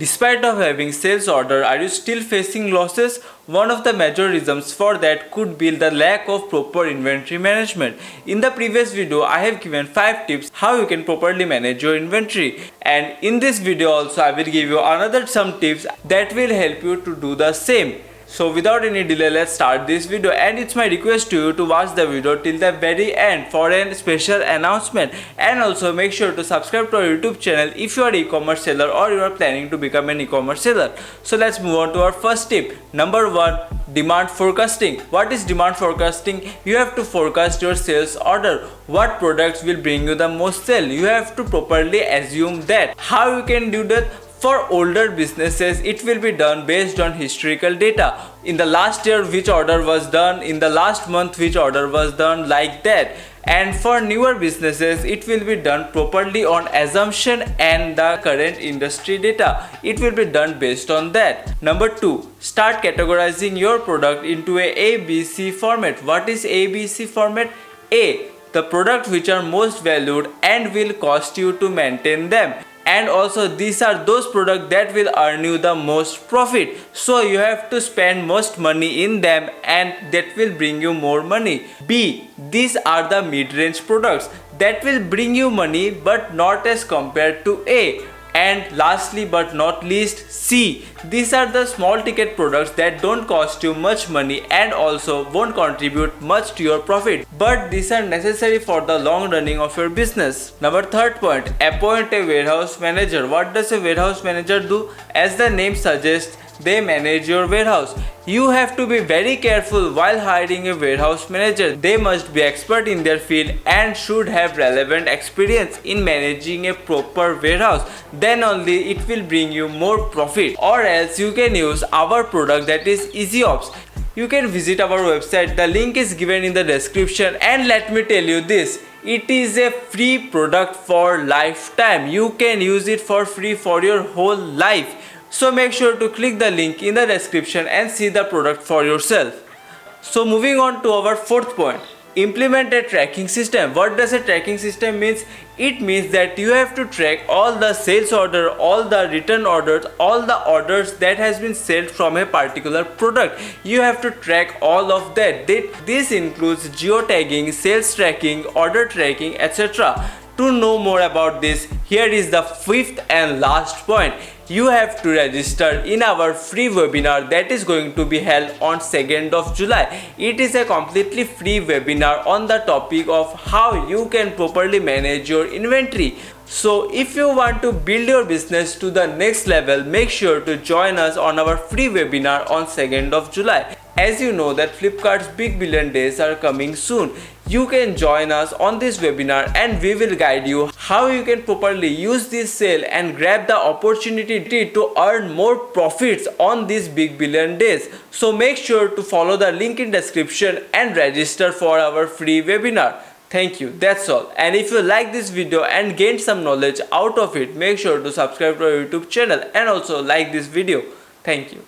Despite of having sales order, are you still facing losses? One of the major reasons for that could be the lack of proper inventory management. In the previous video, I have given 5 tips how you can properly manage your inventory, and in this video also I will give you another some tips that will help you to do the same. So without any delay, let's start this video, and it's my request to you to watch the video till the very end for a special announcement, and also make sure to subscribe to our YouTube channel if you are an e-commerce seller or you are planning to become an e-commerce seller. So let's move on to our first tip. Number 1, demand forecasting. What is demand forecasting? You have to forecast your sales order. What products will bring you the most sale? You have to properly assume that. How you can do that? For older businesses, it will be done based on historical data. In the last year, which order was done, in the last month, which order was done, like that. And for newer businesses, it will be done properly on assumption and the current industry data. It will be done based on that. Number 2, start categorizing your product into a ABC format. What is ABC format? A, the product which are most valued and will cost you to maintain them. And also these are those products that will earn you the most profit, so you have to spend most money in them and that will bring you more money. B, these are the mid-range products that will bring you money but not as compared to A. And lastly but not least, C, these are the small ticket products that don't cost you much money and also won't contribute much to your profit, but these are necessary for the long running of your business. Number 3rd point, appoint a warehouse manager. What does a warehouse manager do? As the name suggests, they manage your warehouse. You have to be very careful while hiring a warehouse manager. They must be expert in their field and should have relevant experience in managing a proper warehouse. Then only it will bring you more profit. Or else you can use our product, that is Easyops. You can visit our website, the link is given in the description, and let me tell you this, it is a free product for lifetime. You can use it for free for your whole life. So make sure to click the link in the description and see the product for yourself. So moving on to our 4th point, implement a tracking system. What does a tracking system means? It means that you have to track all the sales order, all the return orders, all the orders that has been sold from a particular product. You have to track all of that. This includes geotagging, sales tracking, order tracking, etc. To know more about this, here is the 5th and last point. You have to register in our free webinar that is going to be held on 2nd of July. It is a completely free webinar on the topic of how you can properly manage your inventory. So if you want to build your business to the next level, make sure to join us on our free webinar on 2nd of July. As you know that Flipkart's Big Billion Days are coming soon. You can join us on this webinar and we will guide you how you can properly use this sale and grab the opportunity to earn more profits on these Big Billion Days. So make sure to follow the link in description and register for our free webinar. Thank you, that's all. And if you like this video and gained some knowledge out of it, make sure to subscribe to our YouTube channel and also like this video. Thank you.